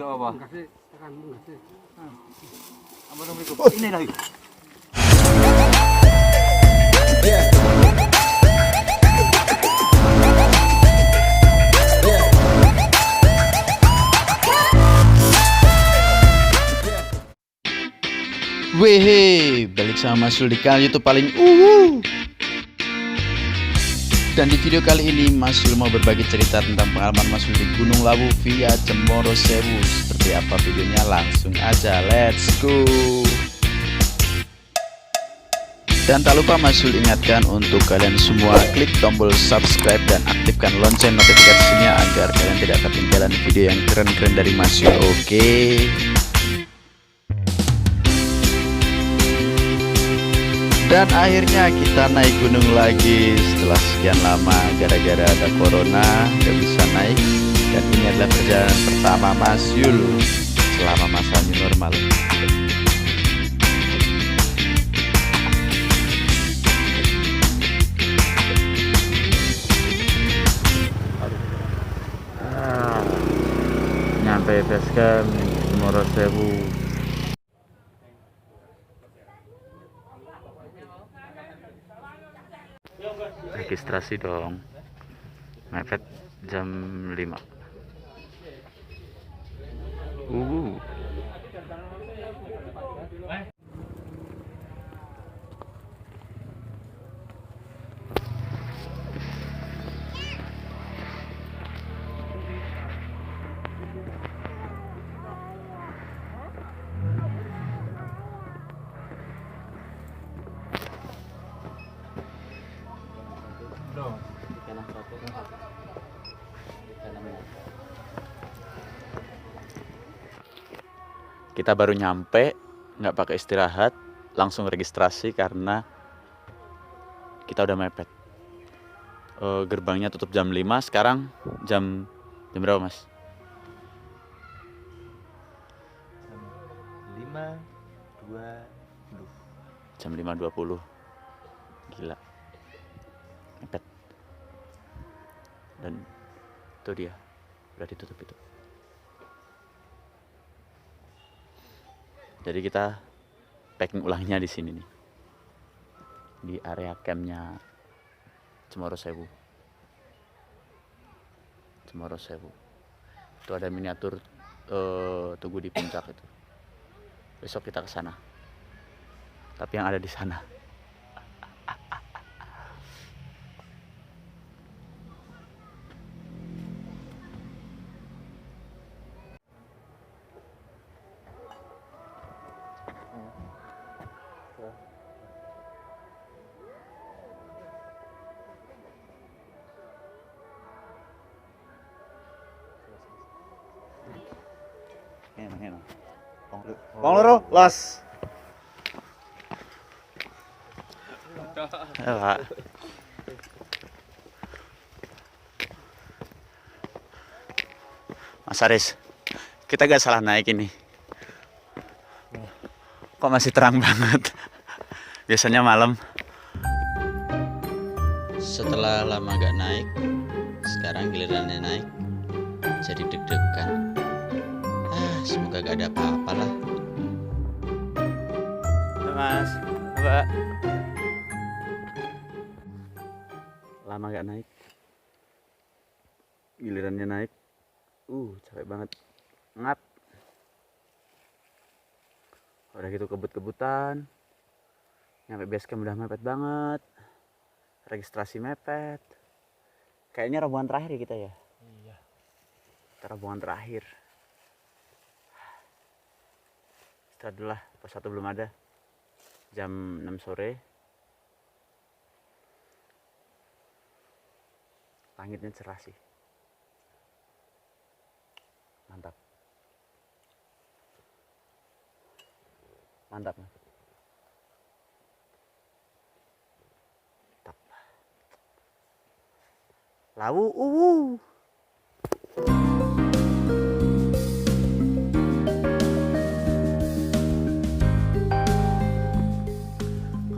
Enggak apa. Kasih tekanmu kasih. Ampun mriku. Ini lagi. Wehe, balik sama Mas Sul di kanal YouTube paling Dan di video kali ini Mas Sul mau berbagi cerita tentang pengalaman Mas Sul di Gunung Lawu via Cemoro Sewu. Seperti apa videonya, langsung aja, let's go. Dan tak lupa Mas Sul ingatkan untuk kalian semua klik tombol subscribe dan aktifkan lonceng notifikasinya agar kalian tidak ketinggalan video yang keren-keren dari Mas Sul. Oke. Dan akhirnya kita naik gunung lagi setelah sekian lama gara-gara ada corona nggak bisa naik. Dan ini adalah perjalanan pertama Mas Sul selama masa new normal. Nyampe base camp Cemoro Sewu. Registrasi dong, mepet jam 5. Kita baru nyampe, nggak pakai istirahat, langsung registrasi karena kita udah mepet. Gerbangnya tutup jam 5, sekarang jam berapa Mas? Jam 5.20. Gila, mepet. Dan itu dia, udah ditutup itu. Jadi kita packing ulangnya di sini nih, di area campnya Cemoro Sewu. Cemoro Sewu. Itu ada miniatur Tugu di puncak itu. Besok kita ke sana. Tapi yang ada di sana. Bang Loro, los. Mas Aris, kita gak salah naik ini. Kok masih terang banget? Biasanya malam. Setelah lama gak naik, sekarang gilirannya naik, jadi deg-degan. Semoga gak ada apa-apa lah. Mas, Mbak. Lama gak naik, gilirannya naik, capek banget, ngap. Udah gitu kebut-kebutan, nyampe base camp udah mepet banget, registrasi mepet. Kayaknya rombongan terakhir ya kita ya. Iya. Kita rombongan terakhir. Istirahat dulu lah, pos 1 belum ada. Jam 6 sore. Langitnya cerah sih. Mantap. Mantap. Mantap. Lawu,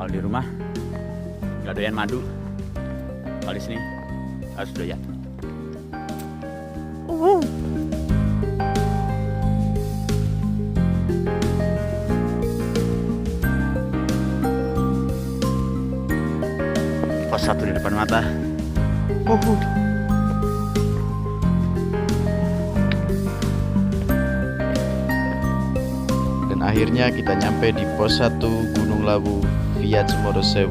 Kalau di rumah nggak doyan madu, kalau di sini harus doyan. pos 1 di depan mata. Dan akhirnya kita nyampe di pos 1 Gunung Lawu via Cemorosewu.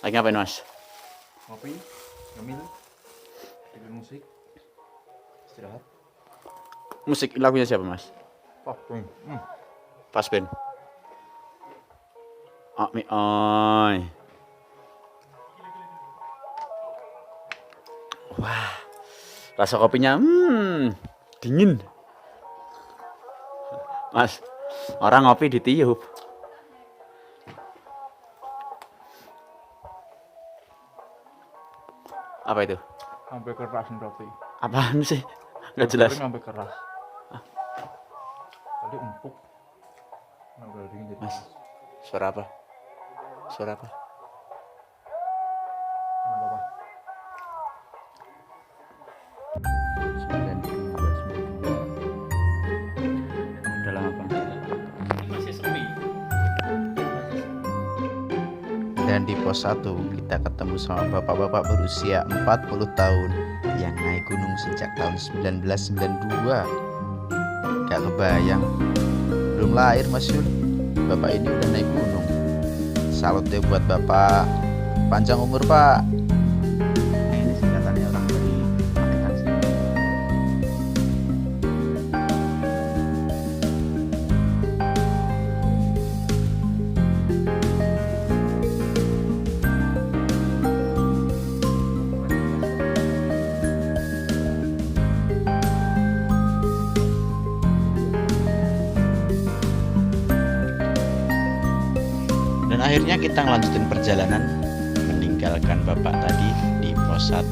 Lagi ngapain, Mas? Ngopi, ngemil, dengerin musik, istirahat. Musik lagunya siapa, Mas? Pop, Pas Ben. Oh, mi oi. Wah. Rasa kopinya dingin. Mas, orang ngopi ditiup. Apa itu? Sampai keras nih roti. Apaan sih? Nggak jelas. Sampai keras. Tadi empuk. Nah, udah dingin jadi. Mas, suara apa? Suara apa? Nggak apa-apa. 92. Udah lama banget. Masih sepi. Dan di pos 1 kita ketemu sama bapak-bapak berusia 40 tahun yang naik gunung sejak tahun 1992. Gak kebayang, belum lahir Mas Yul, bapak ini udah naik gunung. Salut deh buat bapak, panjang umur Pak. Ini singkatannya orang dari Pakitan sih. Dan akhirnya kita ngelanjutin perjalanan meninggalkan bapak tadi di pos 1.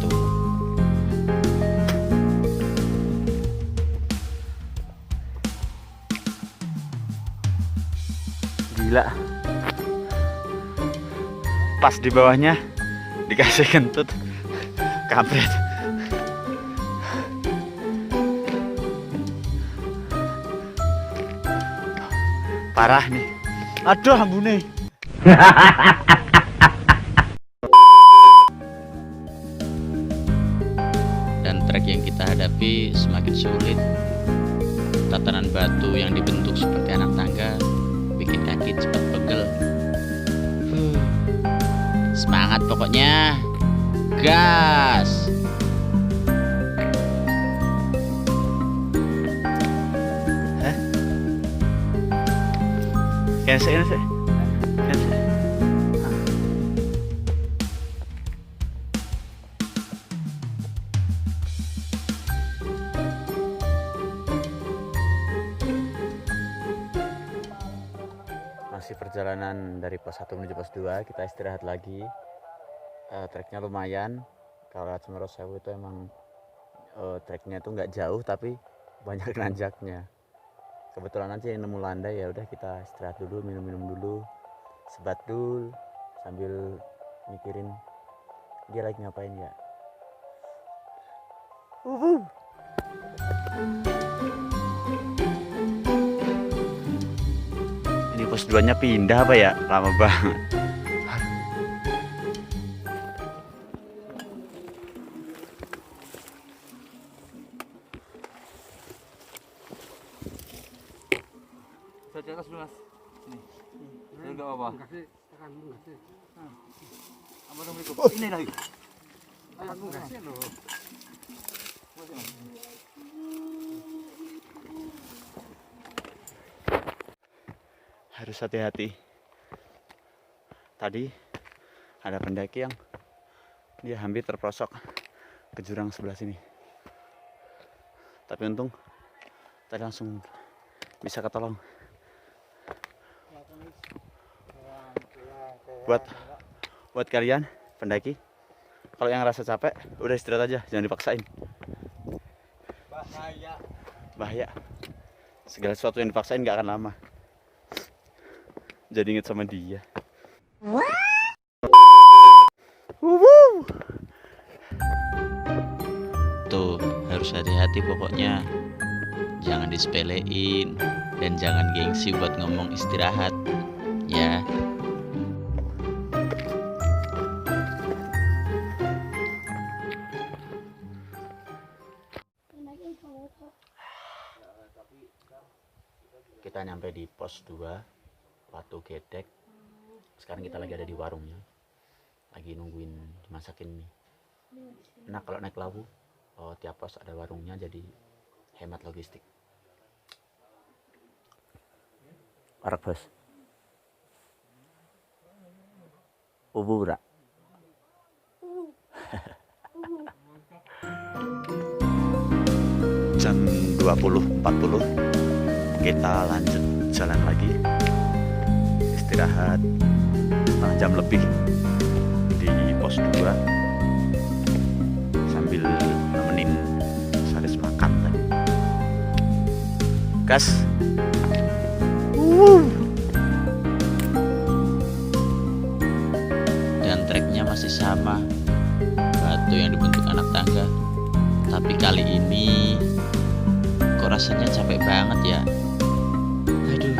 Gila. Pas di bawahnya dikasih kentut. Kampret. Parah nih. Aduh ambune. Dan trek yang kita hadapi semakin sulit. Tatanan batu yang dibentuk seperti anak tangga bikin kaki cepat pegel. Semangat pokoknya. Gas. Hah? Cancel sih. Masih perjalanan dari pos 1 menuju pos 2, kita istirahat lagi. Treknya lumayan. Kalau Cemorosewu itu emang treknya itu nggak jauh tapi banyak nanjaknya. Kebetulan aja yang nemu landai, ya udah kita istirahat dulu, minum-minum dulu, sebat dulu sambil mikirin dia lagi ngapain ya. Ini pos 2-nya pindah apa ya? Lama banget. Saya di atas dulu, Mas. Nih. Ini enggak apa-apa. Assalamualaikum. Ini lagi. Harus hati-hati. Tadi ada pendaki yang dia hampir terperosok ke jurang sebelah sini. Tapi untung tadi langsung bisa ketolong. Buat kalian pendaki, kalau yang rasa capek udah istirahat aja, jangan dipaksain. Bahaya. Segala sesuatu yang dipaksain gak akan lama. Jadi inget sama dia. Tuh harus hati-hati pokoknya. jangan disepelein, dan jangan gengsi buat ngomong istirahat, ya. Kita nyampe di pos 2 Watu Gedek. Sekarang kita lagi ada di warungnya, lagi nungguin dimasakin mie. Nah, kalau naik Lawu, tiap pos ada warungnya, jadi hemat logistik. Warak bos. Ubura. Jam 20.40 kita lanjut jalan lagi, istirahat setengah jam lebih di pos 2 sambil nemenin Saris makan tadi. Gas. Dan treknya masih sama, batu yang dibentuk anak tangga, tapi kali ini kok rasanya capek banget ya. Aduh.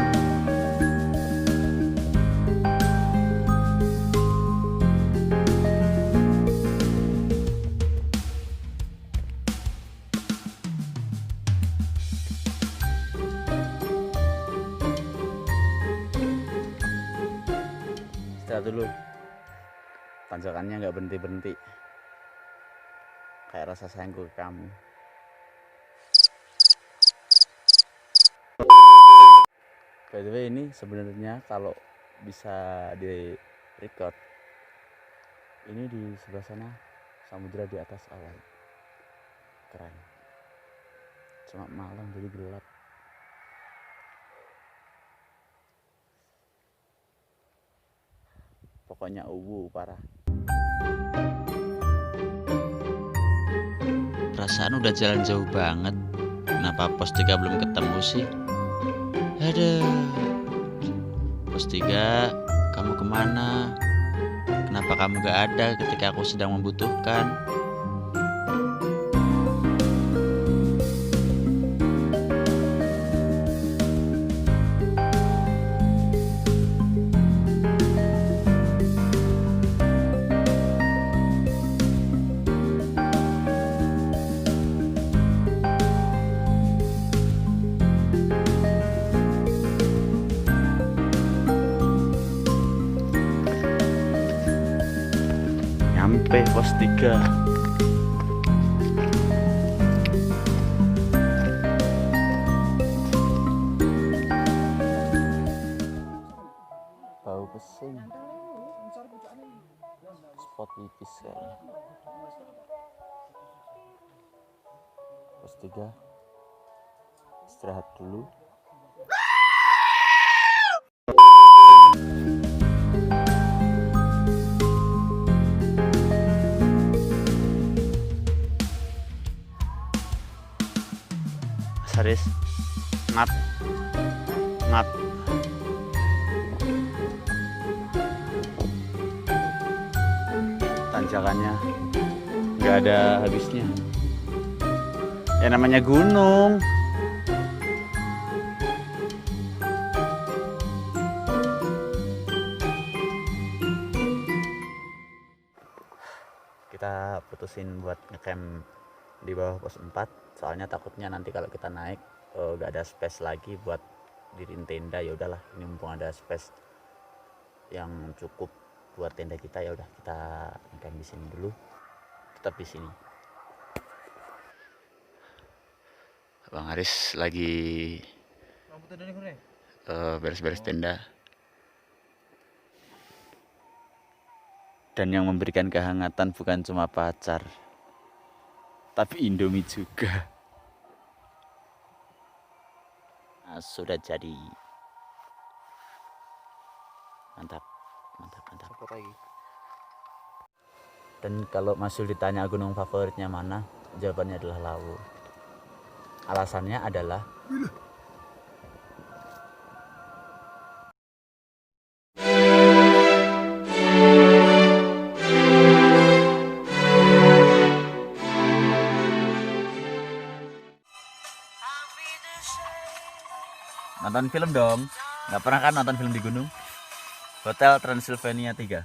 Istirahat dulu. Tanjakannya nggak berhenti-berhenti. Kayak rasa sayangku ke kamu. By the way, ini sebenarnya kalau bisa di record, ini di sebelah sana samudra di atas awan, keren. Cuma malam jadi gelap. Pokoknya parah. Perasaan udah jalan jauh banget, kenapa pos 3 belum ketemu sih? Aduh, pos 3, kamu kemana? Kenapa kamu gak ada ketika aku sedang membutuhkan? Sampai pos 3. Bau pesing. Spot pipis kayaknya. Pos 3. Istirahat dulu. Saris, ngap. Tanjakannya nggak ada habisnya. Ya namanya gunung. Kita putusin buat ngecamp di bawah pos 4, soalnya takutnya nanti kalau kita naik gak ada space lagi buat diriin tenda. Ya udahlah, ini mumpung ada space yang cukup buat tenda kita, ya udah kita ngecamp di sini dulu, tetap di sini. Bang Aris lagi beres-beres tenda, dan yang memberikan kehangatan bukan cuma pacar, tapi Indomie juga. Nah, sudah jadi. Mantap. Dan kalau Mas Yul ditanya gunung favoritnya mana, jawabannya adalah Lawu. Alasannya adalah Nonton film dong. Nggak pernah kan nonton film di gunung? Hotel Transylvania 3.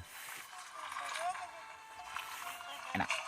Enak.